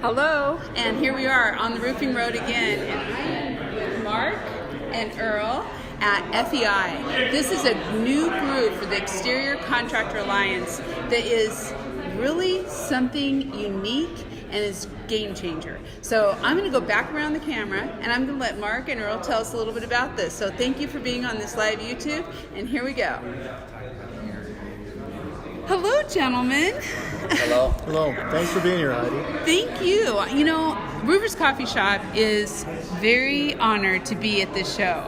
Hello, and here we are on the roofing road again, and I am with Mark and Earl at FEI. This is a new group for the Exterior Contractor Alliance that is really something unique and is game changer. So I'm going to go back around the camera and I'm going to let Mark and Earl tell us a little bit about this. So thank you for being on this live YouTube, and here we go. Hello, gentlemen. Hello. Hello. Thanks for being here, Heidi. Thank you. You know, Roofers Coffee Shop is very honored to be at this show.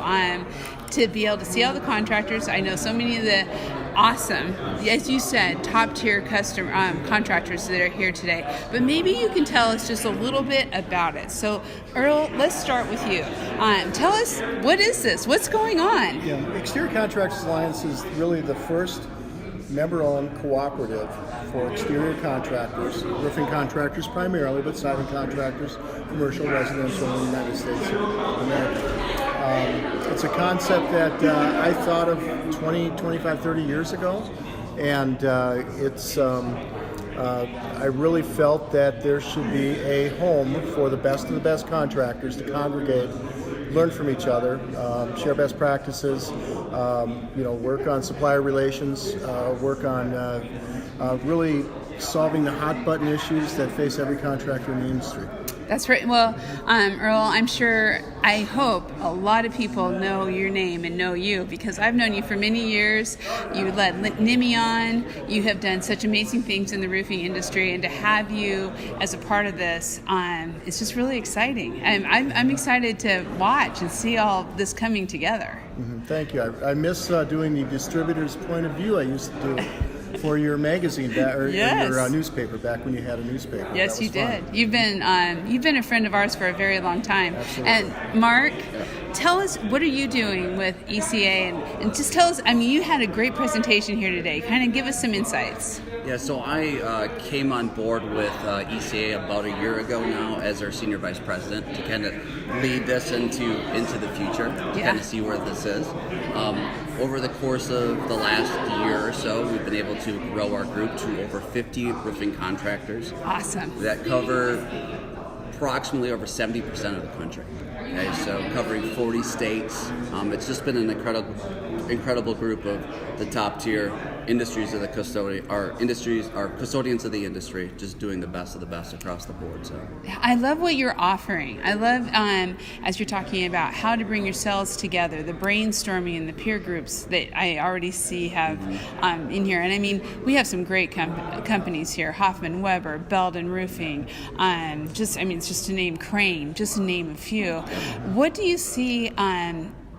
To be able to see all the contractors. I know so many of the awesome, as you said, top-tier contractors that are here today. But maybe you can tell us just a little bit about it. So, Earl, let's start with you. Tell us, what is this? What's going on? Yeah, Exterior Contractors Alliance is really the first member-owned cooperative for exterior contractors, roofing contractors primarily, but siding contractors, commercial, residential in the United States of America. It's a concept that I thought of 20, 25, 30 years ago, and I really felt that there should be a home for the best of the best contractors to congregate, learn from each other, share best practices, work on supplier relations, work on really solving the hot button issues that face every contractor in the industry. That's right. Well, Earl, I hope a lot of people know your name and know you, because I've known you for many years. You led NIMI on. You have done such amazing things in the roofing industry, and to have you as a part of this, it's just really exciting. I'm excited to watch and see all this coming together. Mm-hmm. Thank you. I miss doing the distributor's point of view I used to do for your magazine Yes. your newspaper back when you had a newspaper. Yes, you did. Fun. You've been a friend of ours for a very long time. Absolutely. And Mark, tell us, what are you doing with ECA? And just tell us, you had a great presentation here today. Kind of give us some insights. Yeah, so I came on board with ECA about a year ago now as our senior vice president to kind of lead this into the future, to kind of see where this is. Over the course of the last year or so, we've been able to grow our group to over 50 roofing contractors. Awesome. That cover approximately over 70% of the country. Okay, so covering 40 states. It's just been an incredible group of the top tier industries of the custodians of the industry, just doing the best of the best across the board. So I love what you're offering. I love, as you're talking about how to bring yourselves together, the brainstorming and the peer groups that I already see have in here. And we have some great companies here: Hoffman, Weber, Belden Roofing. It's just to name Crane, just to name a few. What do you see?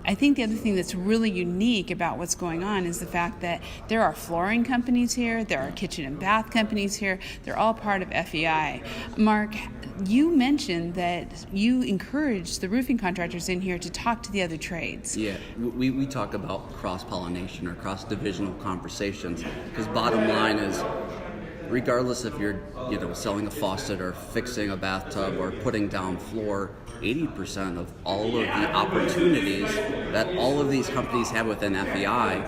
I think the other thing that's really unique about what's going on is the fact that there are flooring companies here, there are kitchen and bath companies here, they're all part of FEI. Mark, you mentioned that you encourage the roofing contractors in here to talk to the other trades. Yeah, we talk about cross-pollination or cross-divisional conversations, because bottom line is, regardless if you're selling a faucet or fixing a bathtub or putting down floor, 80% of all of the opportunities that all of these companies have within FEI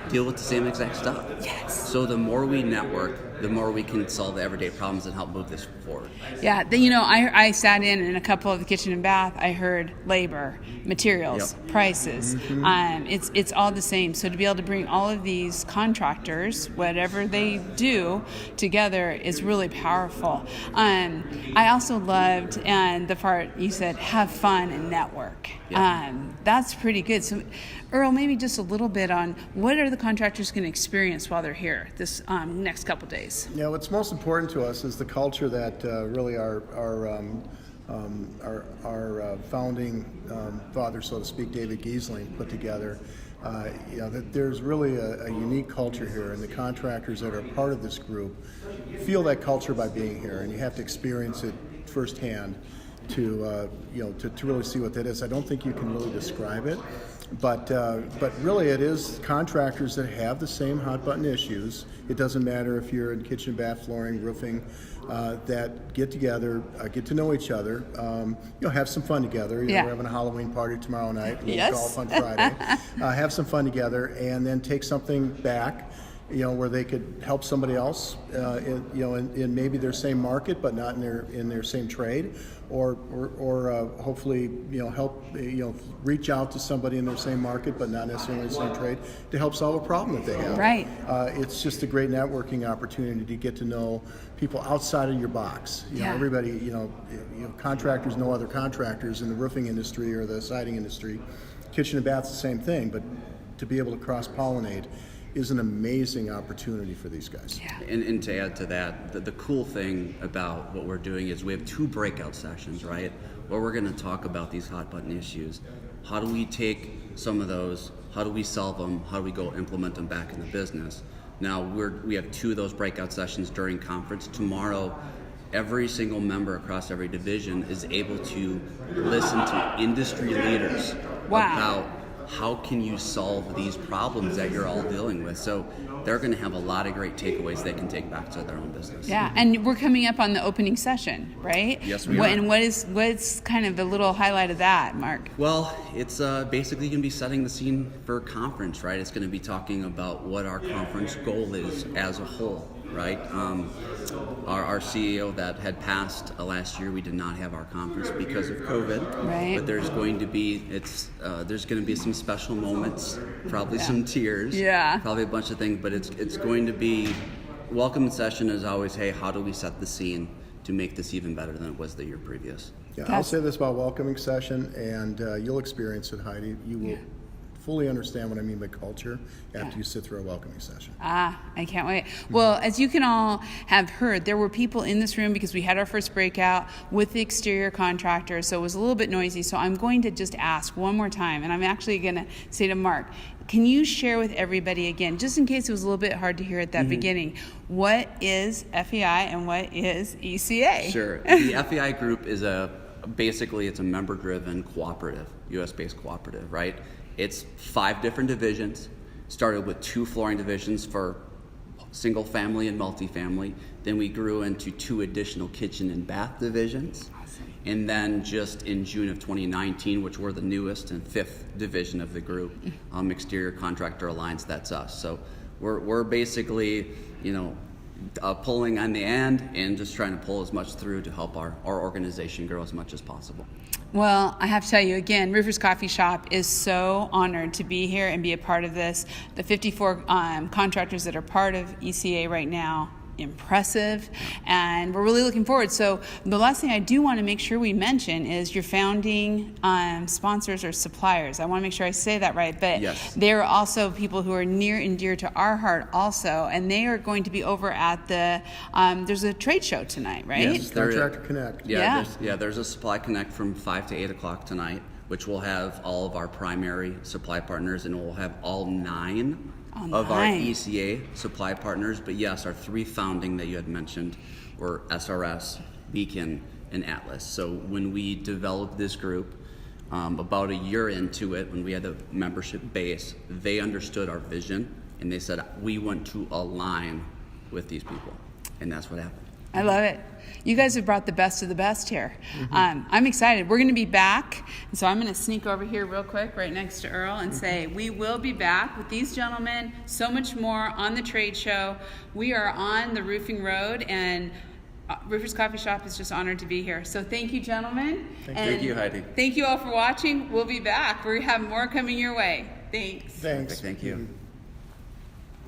deal with the same exact stuff. Yes. So the more we network, the more we can solve the everyday problems and help move this forward. Yeah, I sat in a couple of the kitchen and bath. I heard labor, materials, prices. Mm-hmm. It's all the same. So to be able to bring all of these contractors, whatever they do, together is really powerful. I also loved the part you said, have fun and network. Yeah. That's pretty good. So, Earl, maybe just a little bit on what are the contractors going to experience while they're here this next couple days? Yeah, what's most important to us is the culture that really our founding father, so to speak, David Giesling, put together. That there's really a unique culture here, and the contractors that are part of this group feel that culture by being here, and you have to experience it firsthand to really see what that is. I don't think you can really describe it, but really it is contractors that have the same hot button issues. It doesn't matter if you're in kitchen, bath, flooring, roofing, that get together, get to know each other, have some fun together. We're having a Halloween party tomorrow night. We'll golf on Friday. Have some fun together, and then take something back where they could help somebody else, in maybe their same market, but not in their same trade, or hopefully, help, reach out to somebody in their same market, but not necessarily in the same trade, to help solve a problem that they have. Right. It's just a great networking opportunity to get to know people outside of your box. Everybody, contractors know other contractors in the roofing industry or the siding industry. Kitchen and bath's the same thing, but to be able to cross-pollinate is an amazing opportunity for these guys. Yeah. And to add to that, the cool thing about what we're doing is we have 2 breakout sessions, right, where we're going to talk about these hot button issues. How do we take some of those, how do we solve them, how do we go implement them back in the business? Now, we have 2 of those breakout sessions during conference. Tomorrow, every single member across every division is able to listen to industry leaders about how can you solve these problems that you're all dealing with. So they're going to have a lot of great takeaways they can take back to their own business. Yeah, and we're coming up on the opening session, right? Yes, we are. And what's kind of the little highlight of that, Mark? Well, it's basically going to be setting the scene for conference, right? It's going to be talking about what our conference goal is as a whole, right? Our CEO that had passed last year, we did not have our conference because of COVID. Right. But there's going to be some special moments, probably some tears, probably a bunch of things. But it's going to be welcome session is always, hey, how do we set the scene to make this even better than it was the year previous? Yeah, I'll say this about welcoming session, and you'll experience it, Heidi. You will fully understand what I mean by culture after you sit through a welcoming session. I can't wait. Well, as you can all have heard, there were people in this room because we had our first breakout with the exterior contractors, so it was a little bit noisy. So I'm going to just ask one more time, and I'm actually going to say to Mark, can you share with everybody again, just in case it was a little bit hard to hear at that beginning, what is FEI and what is ECA? Sure. The FEI group is basically it's a member-driven cooperative, U.S.-based cooperative, right? It's 5 different divisions. Started with 2 flooring divisions for single family and multifamily. Then we grew into 2 additional kitchen and bath divisions. Awesome. And then just in June of 2019, which we're the newest and 5th division of the group, Exterior Contractor Alliance, that's us. So we're basically, pulling on the end and just trying to pull as much through to help our organization grow as much as possible. Well, I have to tell you again, Roofers Coffee Shop is so honored to be here and be a part of this. The 54 contractors that are part of ECA right now, impressive, and we're really looking forward. So the last thing I do want to make sure we mention is your founding sponsors or suppliers. I want to make sure I say that right, but they're also people who are near and dear to our heart also, and they are going to be over at the, there's a trade show tonight, right? Yes, Contractor Connect. There's a Supply Connect from 5 to 8 o'clock tonight, which will have all of our primary supply partners, and we'll have all 9 of our ECA supply partners. But yes, our 3 founding that you had mentioned were SRS, Beacon, and Atlas. So when we developed this group, about a year into it, when we had the membership base, they understood our vision, and they said, we want to align with these people. And that's what happened. I love it. You guys have brought the best of the best here. I'm excited. We're going to be back. So I'm going to sneak over here real quick right next to Earl and say we will be back with these gentlemen, so much more on the trade show. We are on the roofing road, and Roofers Coffee Shop is just honored to be here. So thank you, gentlemen. Thank you, Heidi. Thank you all for watching. We'll be back. We have more coming your way. Thanks. Thanks. Thank you.